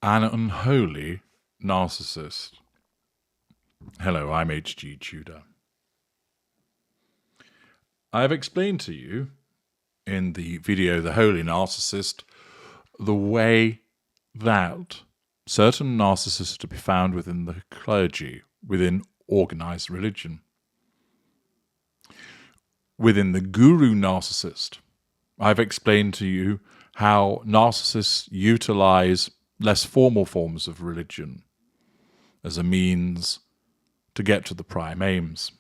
An Unholy Narcissist. Hello, I'm H.G. Tudor. I have explained to you in the video The Holy Narcissist the way that certain narcissists are to be found within the clergy, within organized religion. Within the guru narcissist, I've explained to you how narcissists utilize less formal forms of religion as a means to get to the prime aims.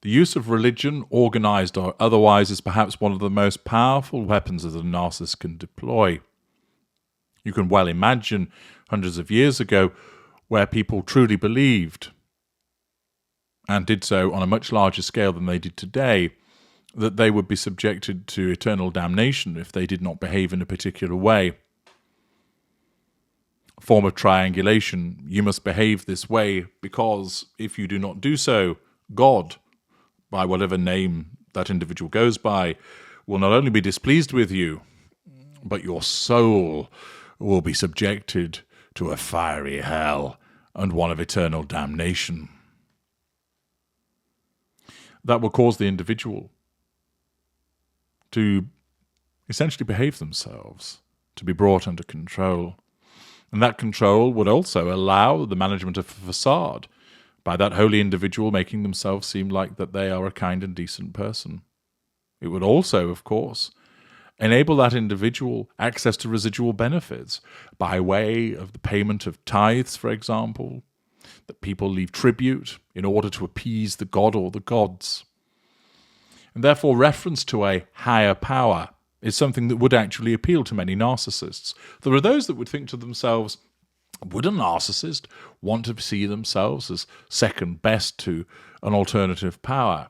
The use of religion, organized or otherwise, is perhaps one of the most powerful weapons that the narcissist can deploy. You can well imagine hundreds of years ago where people truly believed, and did so on a much larger scale than they did today, that they would be subjected to eternal damnation if they did not behave in a particular way. Form of triangulation, you must behave this way because if you do not do so, God, by whatever name that individual goes by, will not only be displeased with you, but your soul will be subjected to a fiery hell and one of eternal damnation. That will cause the individual to essentially behave themselves, to be brought under control. And that control would also allow the management of a facade by that holy individual making themselves seem like that they are a kind and decent person. It would also, of course, enable that individual access to residual benefits by way of the payment of tithes, for example, that people leave tribute in order to appease the god or the gods. And therefore, reference to a higher power is something that would actually appeal to many narcissists. There are those that would think to themselves, would a narcissist want to see themselves as second best to an alternative power?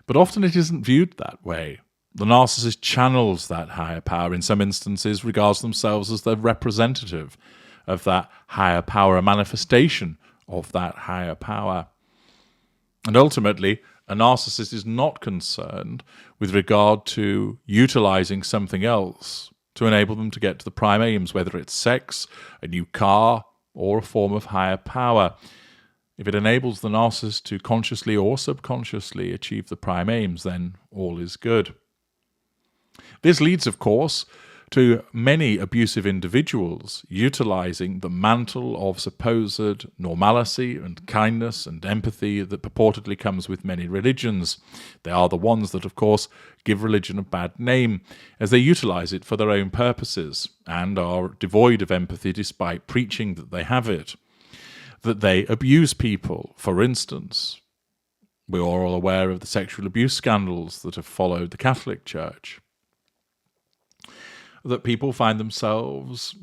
But often it isn't viewed that way. The narcissist channels that higher power, in some instances regards themselves as the representative of that higher power, a manifestation of that higher power. And ultimately, a narcissist is not concerned with regard to utilizing something else to enable them to get to the prime aims, whether it's sex, a new car, or a form of higher power. If it enables the narcissist to consciously or subconsciously achieve the prime aims, then all is good. This leads, of course, to many abusive individuals utilizing the mantle of supposed normalcy and kindness and empathy that purportedly comes with many religions. They are the ones that, of course, give religion a bad name, as they utilize it for their own purposes and are devoid of empathy despite preaching that they have it. That they abuse people, for instance. We are all aware of the sexual abuse scandals that have followed the Catholic Church. That people find themselves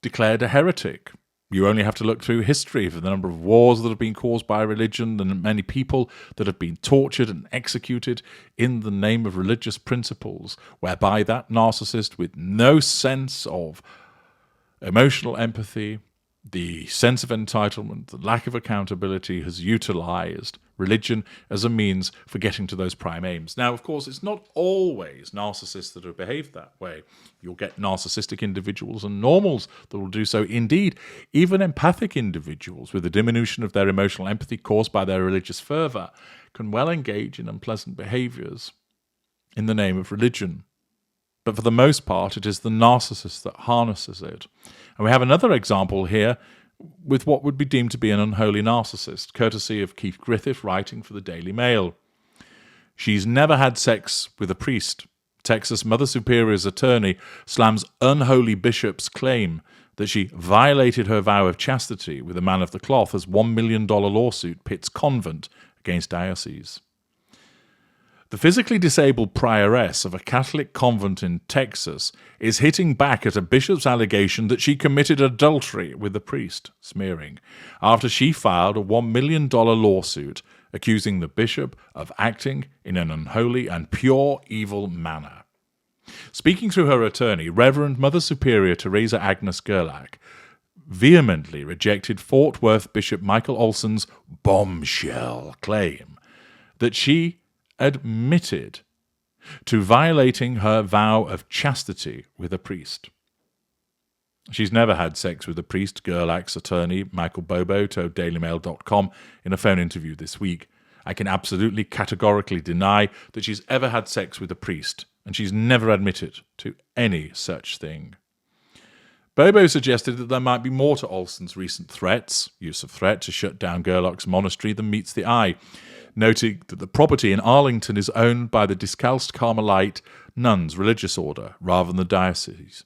declared a heretic. You only have to look through history for the number of wars that have been caused by religion, the many people that have been tortured and executed in the name of religious principles, whereby that narcissist with no sense of emotional empathy, the sense of entitlement, the lack of accountability, has utilized religion as a means for getting to those prime aims. Now, of course, it's not always narcissists that have behaved that way. You'll get narcissistic individuals and normals that will do so. Indeed, even empathic individuals with a diminution of their emotional empathy caused by their religious fervor can well engage in unpleasant behaviors in the name of religion. But for the most part, it is the narcissist that harnesses it. And we have another example here with what would be deemed to be an unholy narcissist, courtesy of Keith Griffith writing for the Daily Mail. She's never had sex with a priest. Texas Mother Superior's attorney slams unholy bishop's claim that she violated her vow of chastity with a man of the cloth as $1 million lawsuit pits convent against diocese. The physically disabled prioress of a Catholic convent in Texas is hitting back at a bishop's allegation that she committed adultery with a priest, smearing, after she filed a $1 million lawsuit accusing the bishop of acting in an unholy and pure evil manner. Speaking through her attorney, Reverend Mother Superior Teresa Agnes Gerlach vehemently rejected Fort Worth Bishop Michael Olson's bombshell claim that she admitted to violating her vow of chastity with a priest. She's never had sex with a priest, Gerlach's attorney Michael Bobo told DailyMail.com in a phone interview this week. I can absolutely categorically deny that she's ever had sex with a priest, and she's never admitted to any such thing. Bobo suggested that there might be more to Olsen's recent use of threat to shut down Gerlach's monastery than meets the eye, noting that the property in Arlington is owned by the Discalced Carmelite nuns religious order rather than the diocese.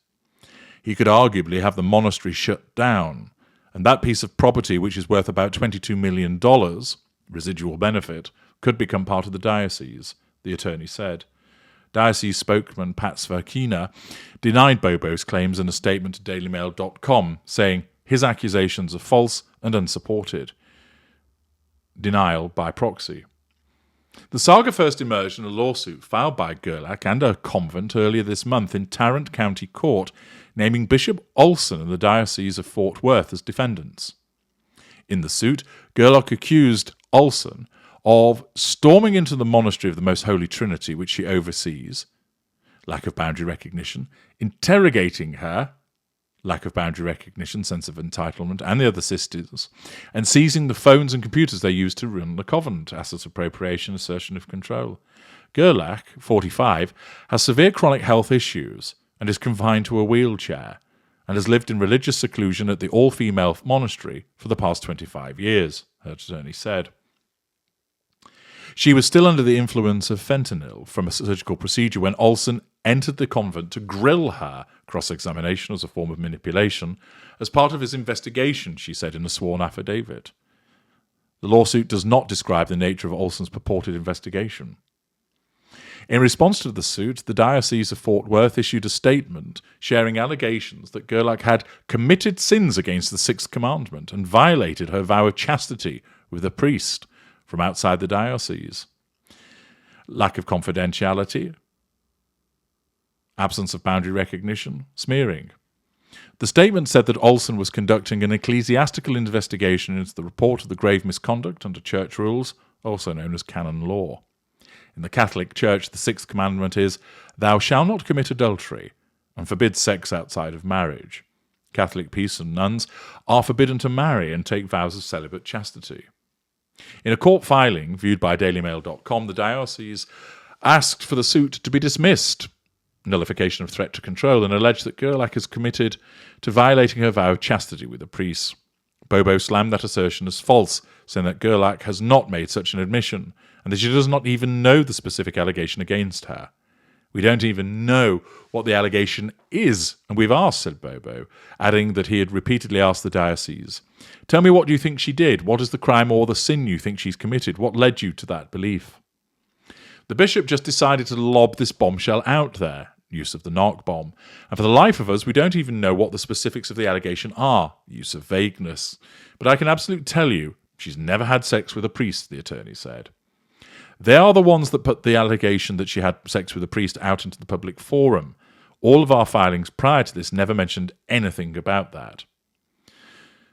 He could arguably have the monastery shut down, and that piece of property, which is worth about $22 million, residual benefit, could become part of the diocese, the attorney said. Diocese spokesman Pat Sverkina denied Bobo's claims in a statement to DailyMail.com, saying his accusations are false and unsupported. Denial by proxy. The saga first emerged in a lawsuit filed by Gerlach and her convent earlier this month in Tarrant County Court, naming Bishop Olsen and the Diocese of Fort Worth as defendants. In the suit, Gerlach accused Olsen of storming into the monastery of the Most Holy Trinity, which she oversees, lack of boundary recognition, interrogating her, lack of boundary recognition, sense of entitlement, and the other sisters, and seizing the phones and computers they used to run the convent, asset appropriation, assertion of control. Gerlach, 45, has severe chronic health issues and is confined to a wheelchair, and has lived in religious seclusion at the all-female monastery for the past 25 years, her attorney said. She was still under the influence of fentanyl from a surgical procedure when Olsen entered the convent to grill her, cross-examination as a form of manipulation, as part of his investigation, she said in a sworn affidavit. The lawsuit does not describe the nature of Olsen's purported investigation. In response to the suit, the Diocese of Fort Worth issued a statement sharing allegations that Gerlach had committed sins against the Sixth Commandment and violated her vow of chastity with a priest from outside the diocese. Lack of confidentiality, absence of boundary recognition, smearing. The statement said that Olsen was conducting an ecclesiastical investigation into the report of the grave misconduct under church rules, also known as canon law. In the Catholic Church, the sixth commandment is, "Thou shalt not commit adultery," and forbids sex outside of marriage. Catholic priests and nuns are forbidden to marry and take vows of celibate chastity. In a court filing viewed by DailyMail.com, the diocese asked for the suit to be dismissed, nullification of threat to control, and alleged that Gerlach is committed to violating her vow of chastity with a priest. Bobo slammed that assertion as false, saying that Gerlach has not made such an admission, and that she does not even know the specific allegation against her. "We don't even know what the allegation is, and we've asked," said Bobo, adding that he had repeatedly asked the diocese, "Tell me, what you think she did? What is the crime or the sin you think she's committed? What led you to that belief?" The bishop just decided to lob this bombshell out there, use of the narc bomb, and for the life of us, we don't even know what the specifics of the allegation are, use of vagueness. But I can absolutely tell you, she's never had sex with a priest, the attorney said. They are the ones that put the allegation that she had sex with a priest out into the public forum. All of our filings prior to this never mentioned anything about that.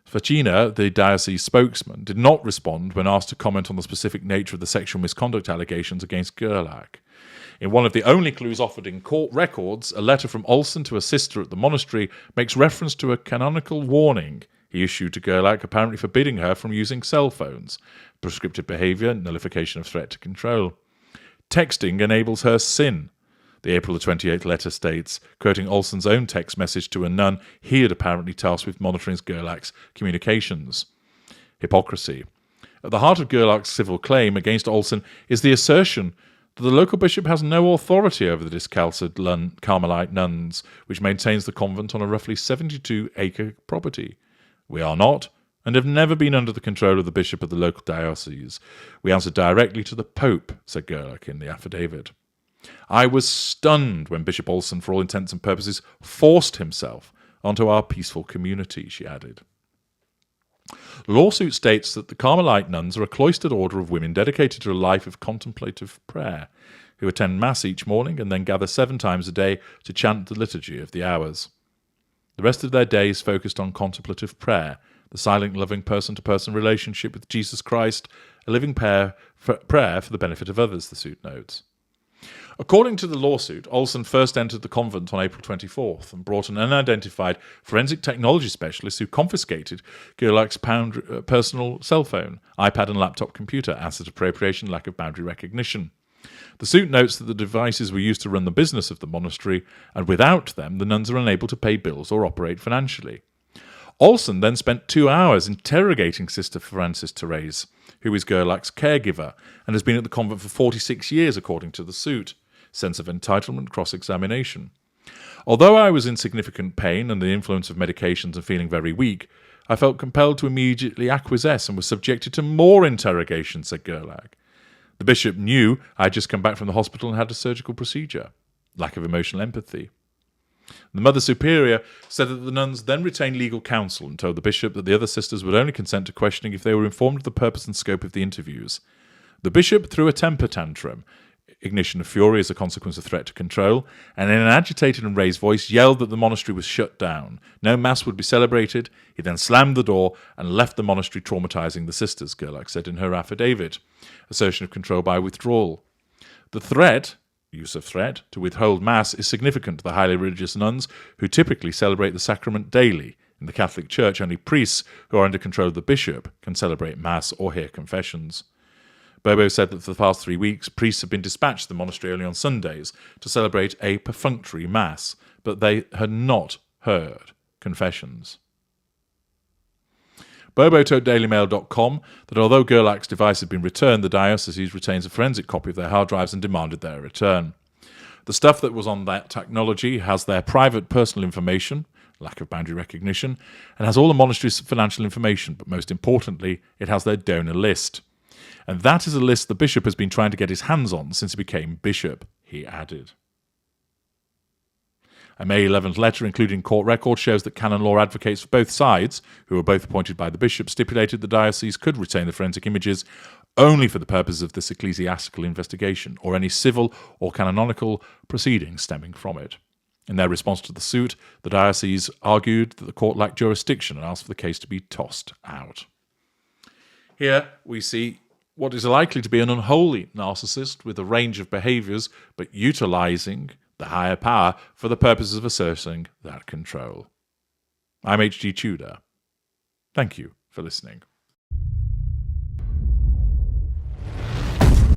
Facina, the diocese spokesman, did not respond when asked to comment on the specific nature of the sexual misconduct allegations against Gerlach. In one of the only clues offered in court records, a letter from Olsen to a sister at the monastery makes reference to a canonical warning he issued to Gerlach, apparently forbidding her from using cell phones, prescriptive behaviour, nullification of threat to control. Texting enables her sin, the April 28th letter states, quoting Olsen's own text message to a nun he had apparently tasked with monitoring Gerlach's communications. Hypocrisy. At the heart of Gerlach's civil claim against Olsen is the assertion that the local bishop has no authority over the Discalced Carmelite nuns, which maintains the convent on a roughly 72-acre property. "We are not, and have never been under the control of the bishop of the local diocese. We answer directly to the Pope," said Gerlach in the affidavit. "I was stunned when Bishop Olsen, for all intents and purposes, forced himself onto our peaceful community," she added. The lawsuit states that the Carmelite nuns are a cloistered order of women dedicated to a life of contemplative prayer, who attend Mass each morning and then gather 7 times a day to chant the Liturgy of the Hours. The rest of their day is focused on contemplative prayer, the silent, loving person-to-person relationship with Jesus Christ, a living prayer for the benefit of others, the suit notes. According to the lawsuit, Olsen first entered the convent on April 24th and brought an unidentified forensic technology specialist who confiscated Gerlach's personal cell phone, iPad and laptop computer, asset appropriation, lack of boundary recognition. The suit notes that the devices were used to run the business of the monastery, and without them, the nuns are unable to pay bills or operate financially. Olsen then spent 2 hours interrogating Sister Frances Therese, who is Gerlach's caregiver and has been at the convent for 46 years, according to the suit. Sense of entitlement, cross-examination. Although I was in significant pain and the influence of medications and feeling very weak, I felt compelled to immediately acquiesce and was subjected to more interrogation, said Gerlach. The bishop knew I had just come back from the hospital and had a surgical procedure. Lack of emotional empathy. The Mother Superior said that the nuns then retained legal counsel and told the bishop that the other sisters would only consent to questioning if they were informed of the purpose and scope of the interviews. The bishop threw a temper tantrum, ignition of fury as a consequence of threat to control, and in an agitated and raised voice yelled that the monastery was shut down. No mass would be celebrated. He then slammed the door and left the monastery, traumatizing the sisters, Gerlach said in her affidavit. Assertion of control by withdrawal. The threat, use of threat, to withhold mass is significant to the highly religious nuns who typically celebrate the sacrament daily. In the Catholic Church, only priests who are under control of the bishop can celebrate mass or hear confessions. Bobo said that for the past 3 weeks, priests have been dispatched to the monastery only on Sundays to celebrate a perfunctory mass, but they had not heard confessions. Bobo told DailyMail.com that although Gerlach's device had been returned, the diocese retains a forensic copy of their hard drives and demanded their return. The stuff that was on that technology has their private personal information, lack of boundary recognition, and has all the monastery's financial information, but most importantly, it has their donor list. And that is a list the bishop has been trying to get his hands on since he became bishop, he added. A May 11th letter, including court records, shows that canon law advocates for both sides, who were both appointed by the bishop, stipulated the diocese could retain the forensic images only for the purpose of this ecclesiastical investigation, or any civil or canonical proceedings stemming from it. In their response to the suit, the diocese argued that the court lacked jurisdiction and asked for the case to be tossed out. Here we see what is likely to be an unholy narcissist with a range of behaviours, but utilising the higher power for the purposes of asserting that control. I'm H.G. Tudor. Thank you for listening.